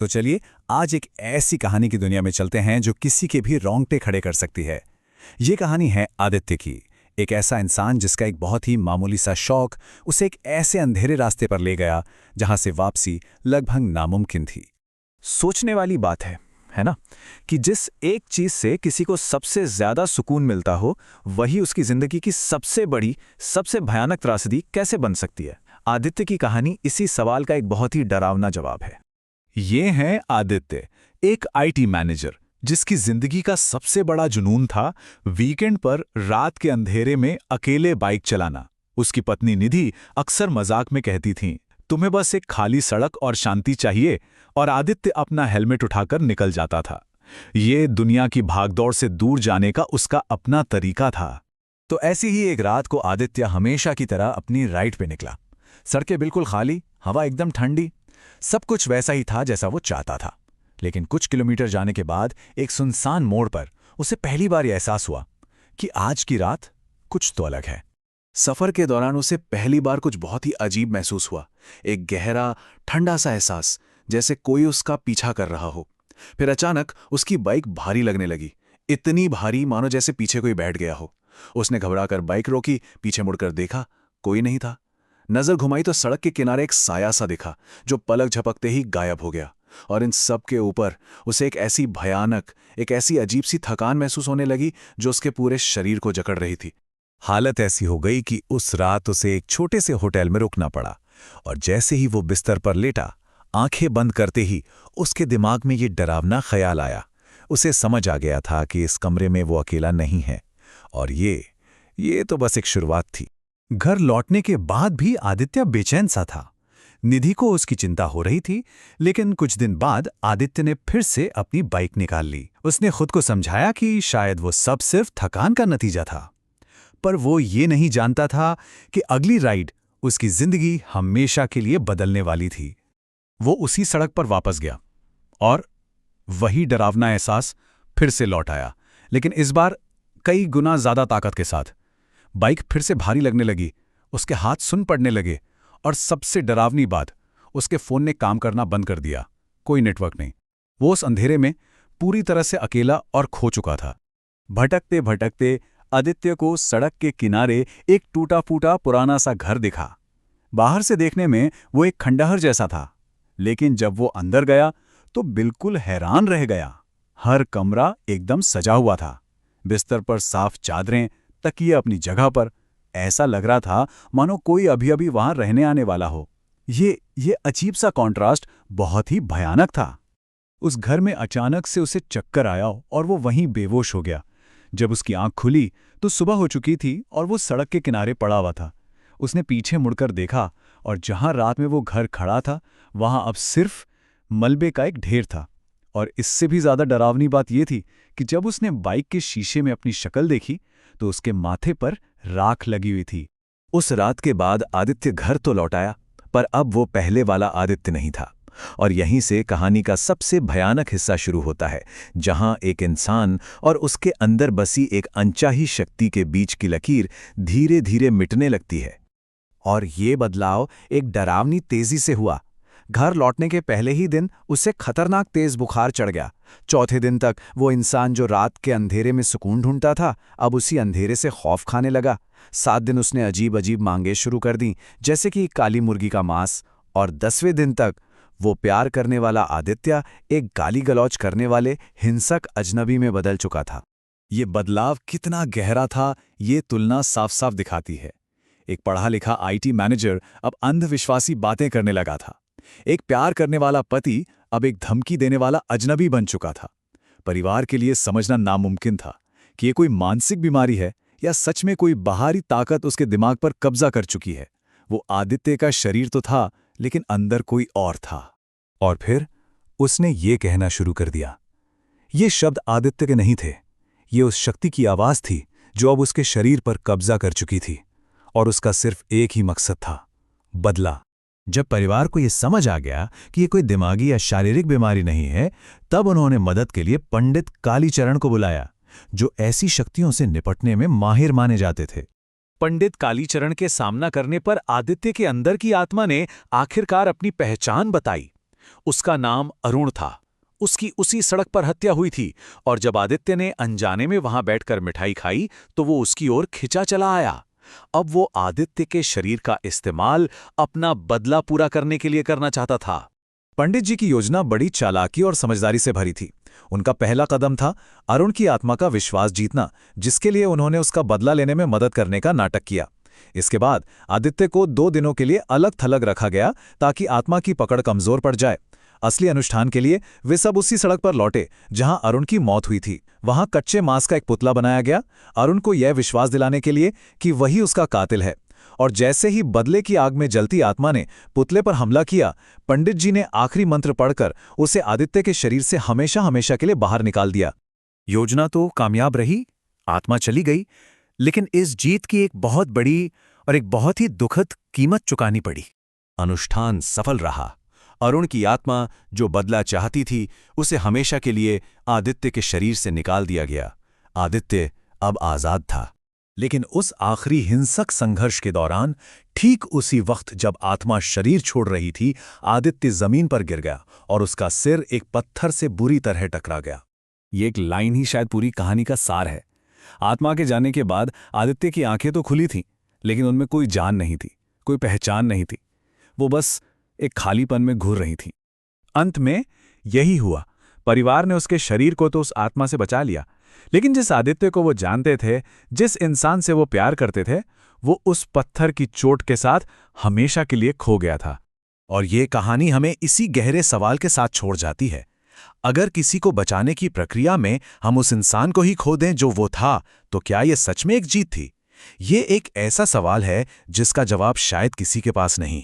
तो चलिए आज एक ऐसी कहानी की दुनिया में चलते हैं जो किसी के भी रोंगटे खड़े कर सकती है। ये कहानी है आदित्य की। एक ऐसा इंसान जिसका एक बहुत ही मामूली सा शौक उसे एक ऐसे अंधेरे रास्ते पर ले गया जहां से वापसी लगभग नामुमकिन थी। सोचने वाली बात है ना? कि जिस एक चीज से किसी को सबसे ज्यादा सुकून मिलता हो, वही उसकी जिंदगी की सबसे बड़ी, सबसे भयानक त्रासदी कैसे बन सकती है? आदित्य की कहानी इसी सवाल का एक बहुत ही डरावना जवाब है। ये हैं आदित्य, एक आईटी मैनेजर जिसकी जिंदगी का सबसे बड़ा जुनून था वीकेंड पर रात के अंधेरे में अकेले बाइक चलाना। उसकी पत्नी निधि अक्सर मजाक में कहती थीं, तुम्हें बस एक खाली सड़क और शांति चाहिए, और आदित्य अपना हेलमेट उठाकर निकल जाता था। ये दुनिया की भागदौड़ से दूर जाने का उसका अपना तरीका था। तो ऐसी ही एक रात को आदित्य हमेशा की तरह अपनी राइड पे निकला। सड़कें बिल्कुल खाली, हवा एकदम ठंडी, सब कुछ वैसा ही था जैसा वो चाहता था। लेकिन कुछ किलोमीटर जाने के बाद एक सुनसान मोड़ पर उसे पहली बार एहसास हुआ कि आज की रात कुछ तो अलग है। सफर के दौरान उसे पहली बार कुछ बहुत ही अजीब महसूस हुआ, एक गहरा ठंडा सा एहसास, जैसे कोई उसका पीछा कर रहा हो। फिर अचानक उसकी बाइक भारी लगने लगी, इतनी भारी मानो जैसे पीछे कोई बैठ गया हो। उसने घबराकर बाइक रोकी, पीछे मुड़कर देखा, कोई नहीं था। नजर घुमाई तो सड़क के किनारे एक साया सा दिखा जो पलक झपकते ही गायब हो गया। और इन सब के ऊपर उसे एक ऐसी भयानक, एक ऐसी अजीब सी थकान महसूस होने लगी जो उसके पूरे शरीर को जकड़ रही थी। हालत ऐसी हो गई कि उस रात उसे एक छोटे से होटल में रुकना पड़ा, और जैसे ही वो बिस्तर पर लेटा, आंखें बंद करते ही उसके दिमाग में ये डरावना ख्याल आया। उसे समझ आ गया था कि इस कमरे में वो अकेला नहीं है, और ये तो बस एक शुरुआत थी। घर लौटने के बाद भी आदित्य बेचैन सा था। निधि को उसकी चिंता हो रही थी, लेकिन कुछ दिन बाद आदित्य ने फिर से अपनी बाइक निकाल ली। उसने खुद को समझाया कि शायद वो सब सिर्फ थकान का नतीजा था। पर वो ये नहीं जानता था कि अगली राइड उसकी जिंदगी हमेशा के लिए बदलने वाली थी। वो उसी सड़क पर वापस गया और वही डरावना एहसास फिर से लौट आया, लेकिन इस बार कई गुना ज्यादा ताकत के साथ। बाइक फिर से भारी लगने लगी, उसके हाथ सुन पड़ने लगे, और सबसे डरावनी बात, उसके फोन ने काम करना बंद कर दिया। कोई नेटवर्क नहीं। वो उस अंधेरे में पूरी तरह से अकेला और खो चुका था। भटकते भटकते आदित्य को सड़क के किनारे एक टूटा फूटा पुराना सा घर दिखा। बाहर से देखने में वो एक खंडहर जैसा था, लेकिन जब वो अंदर गया तो बिल्कुल हैरान रह गया। हर कमरा एकदम सजा हुआ था, बिस्तर पर साफ चादरें, तकिए अपनी जगह पर। ऐसा लग रहा था मानो कोई अभी अभी वहां रहने आने वाला हो। ये अजीब सा कॉन्ट्रास्ट बहुत ही भयानक था। उस घर में अचानक से उसे चक्कर आया और वो वहीं बेहोश हो गया। जब उसकी आंख खुली तो सुबह हो चुकी थी और वो सड़क के किनारे पड़ा हुआ था। उसने पीछे मुड़कर देखा, और जहां रात में वो घर खड़ा था, वहां अब सिर्फ मलबे का एक ढेर था। और इससे भी ज्यादा डरावनी बात यह थी कि जब उसने बाइक के शीशे में अपनी शक्ल देखी तो उसके माथे पर राख लगी हुई थी। उस रात के बाद आदित्य घर तो लौट आया, पर अब वो पहले वाला आदित्य नहीं था। और यहीं से कहानी का सबसे भयानक हिस्सा शुरू होता है, जहां एक इंसान और उसके अंदर बसी एक अनचाही शक्ति के बीच की लकीर धीरे धीरे मिटने लगती है। और ये बदलाव एक डरावनी तेजी से हुआ। घर लौटने के पहले ही दिन उसे खतरनाक तेज बुखार चढ़ गया। चौथे दिन तक वो इंसान जो रात के अंधेरे में सुकून ढूंढता था, अब उसी अंधेरे से खौफ खाने लगा। 7 दिन उसने अजीब अजीब मांगे शुरू कर दी, जैसे कि काली मुर्गी का मांस। और 10वें दिन तक वो प्यार करने वाला आदित्य एक गाली गलौज करने वाले हिंसक अजनबी में बदल चुका था। ये बदलाव कितना गहरा था, ये तुलना साफ साफ दिखाती है। एक पढ़ा लिखा आईटी मैनेजर अब अंधविश्वासी बातें करने लगा था। एक प्यार करने वाला पति अब एक धमकी देने वाला अजनबी बन चुका था। परिवार के लिए समझना नामुमकिन था कि ये कोई मानसिक बीमारी है या सच में कोई बाहरी ताकत उसके दिमाग पर कब्जा कर चुकी है। वो आदित्य का शरीर तो था, लेकिन अंदर कोई और था। और फिर उसने ये कहना शुरू कर दिया। ये शब्द आदित्य के नहीं थे, ये उस शक्ति की आवाज थी जो अब उसके शरीर पर कब्जा कर चुकी थी। और उसका सिर्फ एक ही मकसद था, बदला। जब परिवार को यह समझ आ गया कि ये कोई दिमागी या शारीरिक बीमारी नहीं है, तब उन्होंने मदद के लिए पंडित कालीचरण को बुलाया, जो ऐसी शक्तियों से निपटने में माहिर माने जाते थे। पंडित कालीचरण के सामना करने पर आदित्य के अंदर की आत्मा ने आखिरकार अपनी पहचान बताई। उसका नाम अरुण था। उसकी उसी सड़क पर हत्या हुई थी और जब आदित्य ने अनजाने में वहां बैठकर मिठाई खाई तो वो उसकी ओर खिंचा चला आया। अब वो आदित्य के शरीर का इस्तेमाल अपना बदला पूरा करने के लिए करना चाहता था। पंडित जी की योजना बड़ी चालाकी और समझदारी से भरी थी। उनका पहला कदम था अरुण की आत्मा का विश्वास जीतना, जिसके लिए उन्होंने उसका बदला लेने में मदद करने का नाटक किया। इसके बाद आदित्य को 2 दिनों के लिए अलग थलग रखा गया ताकि आत्मा की पकड़ कमजोर पड़ जाए। असली अनुष्ठान के लिए वे सब उसी सड़क पर लौटे जहां अरुण की मौत हुई थी। वहां कच्चे मांस का एक पुतला बनाया गया, अरुण को यह विश्वास दिलाने के लिए कि वही उसका कातिल है। और जैसे ही बदले की आग में जलती आत्मा ने पुतले पर हमला किया, पंडित जी ने आखिरी मंत्र पढ़कर उसे आदित्य के शरीर से हमेशा हमेशा के लिए बाहर निकाल दिया। योजना तो कामयाब रही, आत्मा चली गई, लेकिन इस जीत की एक बहुत बड़ी और एक बहुत ही दुखद कीमत चुकानी पड़ी। अनुष्ठान सफल रहा। अरुण की आत्मा जो बदला चाहती थी, उसे हमेशा के लिए आदित्य के शरीर से निकाल दिया गया। आदित्य अब आजाद था। लेकिन उस आखिरी हिंसक संघर्ष के दौरान, ठीक उसी वक्त जब आत्मा शरीर छोड़ रही थी, आदित्य जमीन पर गिर गया और उसका सिर एक पत्थर से बुरी तरह टकरा गया। ये एक लाइन ही शायद पूरी कहानी का सार है। आत्मा के जाने के बाद आदित्य की आंखें तो खुली थीं, लेकिन उनमें कोई जान नहीं थी, कोई पहचान नहीं थी। वो बस एक खालीपन में घूर रही थीं। अंत में यही हुआ। परिवार ने उसके शरीर को तो उस आत्मा से बचा लिया, लेकिन जिस आदित्य को वो जानते थे, जिस इंसान से वो प्यार करते थे, वो उस पत्थर की चोट के साथ हमेशा के लिए खो गया था। और ये कहानी हमें इसी गहरे सवाल के साथ छोड़ जाती है। अगर किसी को बचाने की प्रक्रिया में हम उस इंसान को ही खो दें जो वो था, तो क्या ये सच में एक जीत थी? ये एक ऐसा सवाल है जिसका जवाब शायद किसी के पास नहीं।